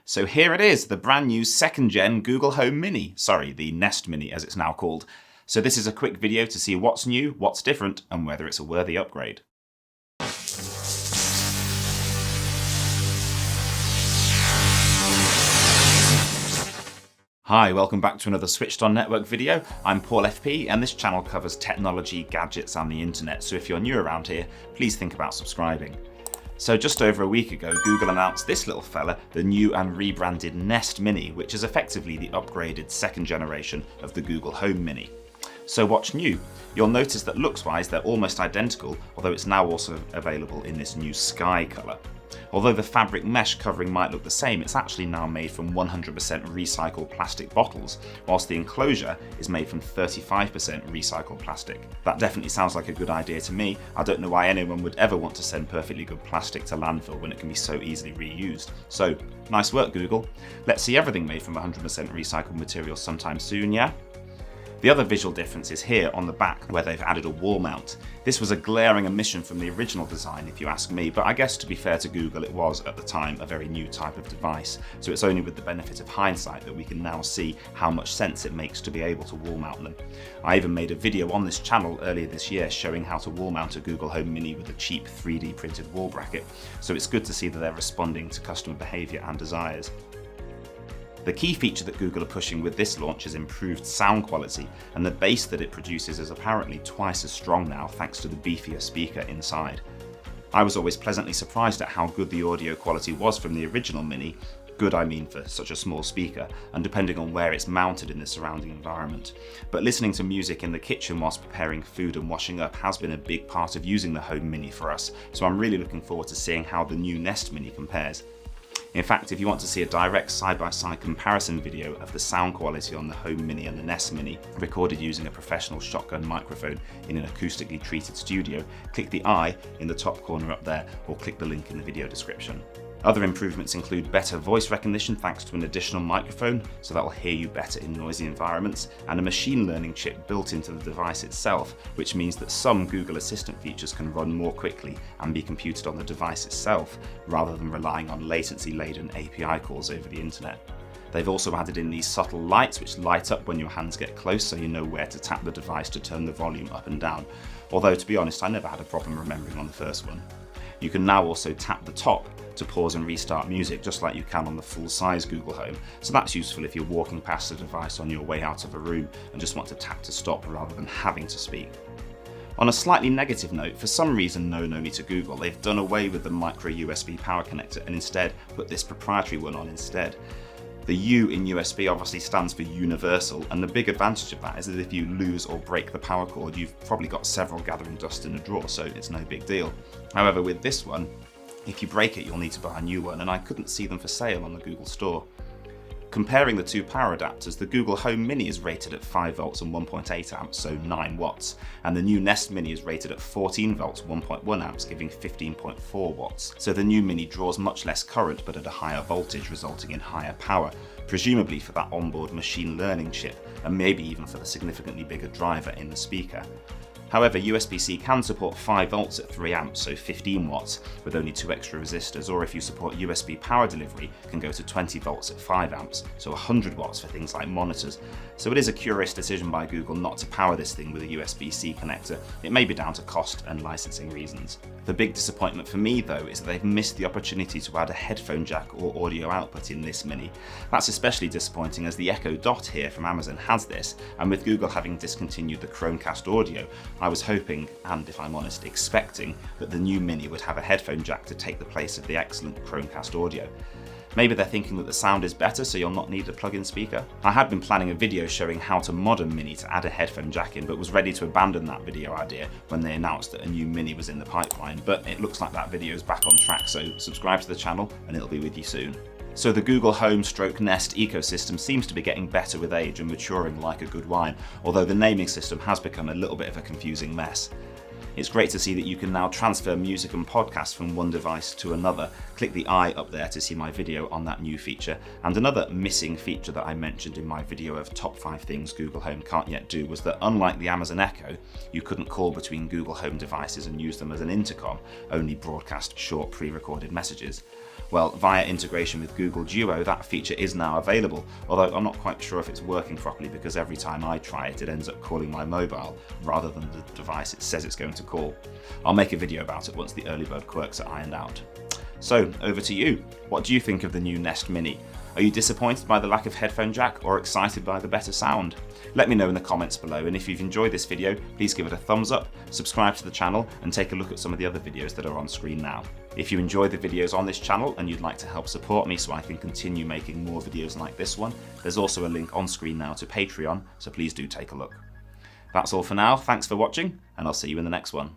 So here it is, the brand new second-gen Google Home Mini. Sorry, the Nest Mini as it's now called. So this is a quick video to see what's new, what's different, and whether it's a worthy upgrade. Hi, welcome back to another Switched On Network video. I'm Paul FP, and this channel covers technology, gadgets, and the internet, so if you're new around here, please think about subscribing. So just over a week ago, Google announced this little fella, the new and rebranded Nest Mini, which is effectively the upgraded second generation of the Google Home Mini. So what's new? You'll notice that looks-wise they're almost identical, although it's now also available in this new sky colour. Although the fabric mesh covering might look the same, it's actually now made from 100% recycled plastic bottles, whilst the enclosure is made from 35% recycled plastic. That definitely sounds like a good idea to me. I don't know why anyone would ever want to send perfectly good plastic to landfill when it can be so easily reused. So, nice work, Google. Let's see everything made from 100% recycled materials sometime soon, yeah? The other visual difference is here on the back, where they've added a wall mount. This was a glaring omission from the original design, if you ask me, but I guess to be fair to Google, it was at the time a very new type of device, so it's only with the benefit of hindsight that we can now see how much sense it makes to be able to wall mount them. I even made a video on this channel earlier this year showing how to wall mount a Google Home Mini with a cheap 3D printed wall bracket, so it's good to see that they're responding to customer behaviour and desires. The key feature that Google are pushing with this launch is improved sound quality, and the bass that it produces is apparently twice as strong now thanks to the beefier speaker inside. I was always pleasantly surprised at how good the audio quality was from the original Mini, good I mean for such a small speaker, and depending on where it's mounted in the surrounding environment. But listening to music in the kitchen whilst preparing food and washing up has been a big part of using the Home Mini for us, so I'm really looking forward to seeing how the new Nest Mini compares. In fact, if you want to see a direct side-by-side comparison video of the sound quality on the Home Mini and the Nest Mini, recorded using a professional shotgun microphone in an acoustically treated studio, click the I in the top corner up there, or click the link in the video description. Other improvements include better voice recognition thanks to an additional microphone, so that will hear you better in noisy environments, and a machine learning chip built into the device itself, which means that some Google Assistant features can run more quickly and be computed on the device itself, rather than relying on latency-laden API calls over the internet. They've also added in these subtle lights which light up when your hands get close, so you know where to tap the device to turn the volume up and down, although to be honest I never had a problem remembering on the first one. You can now also tap the top to pause and restart music just like you can on the full-size Google Home, so that's useful if you're walking past the device on your way out of a room and just want to tap to stop rather than having to speak. On a slightly negative note, for some reason known only to Google, they've done away with the micro USB power connector and instead put this proprietary one on instead. The U in USB obviously stands for universal, and the big advantage of that is that if you lose or break the power cord, you've probably got several gathering dust in a drawer, so it's no big deal. However, with this one, if you break it, you'll need to buy a new one, and I couldn't see them for sale on the Google Store. Comparing the two power adapters, the Google Home Mini is rated at 5 volts and 1.8 amps, so 9 watts, and the new Nest Mini is rated at 14 volts, 1.1 amps, giving 15.4 watts. So the new Mini draws much less current but at a higher voltage, resulting in higher power, presumably for that onboard machine learning chip, and maybe even for the significantly bigger driver in the speaker. However, USB-C can support 5 volts at 3 amps, so 15 watts, with only 2 extra resistors, or if you support USB power delivery, can go to 20 volts at 5 amps, so 100 watts for things like monitors. So it is a curious decision by Google not to power this thing with a USB-C connector. It may be down to cost and licensing reasons. The big disappointment for me though is that they've missed the opportunity to add a headphone jack or audio output in this Mini. That's especially disappointing as the Echo Dot here from Amazon has this, and with Google having discontinued the Chromecast audio, I was hoping, and if I'm honest, expecting, that the new Mini would have a headphone jack to take the place of the excellent Chromecast audio. Maybe they're thinking that the sound is better so you'll not need a plug-in speaker? I had been planning a video showing how to mod a Mini to add a headphone jack in, but was ready to abandon that video idea when they announced that a new Mini was in the pipeline, but it looks like that video is back on track, so subscribe to the channel and it'll be with you soon. So the Google Home / Nest ecosystem seems to be getting better with age and maturing like a good wine, although the naming system has become a little bit of a confusing mess. It's great to see that you can now transfer music and podcasts from one device to another. Click the I up there to see my video on that new feature. And another missing feature that I mentioned in my video of top 5 things Google Home can't yet do was that unlike the Amazon Echo, you couldn't call between Google Home devices and use them as an intercom, only broadcast short pre-recorded messages. Well, via integration with Google Duo, that feature is now available, although I'm not quite sure if it's working properly because every time I try it, it ends up calling my mobile rather than the device it says it's going to call. I'll make a video about it once the early bird quirks are ironed out. So, over to you. What do you think of the new Nest Mini? Are you disappointed by the lack of headphone jack or excited by the better sound? Let me know in the comments below, and if you've enjoyed this video, please give it a thumbs up, subscribe to the channel, and take a look at some of the other videos that are on screen now. If you enjoy the videos on this channel and you'd like to help support me so I can continue making more videos like this one, there's also a link on screen now to Patreon, so please do take a look. That's all for now, thanks for watching, and I'll see you in the next one.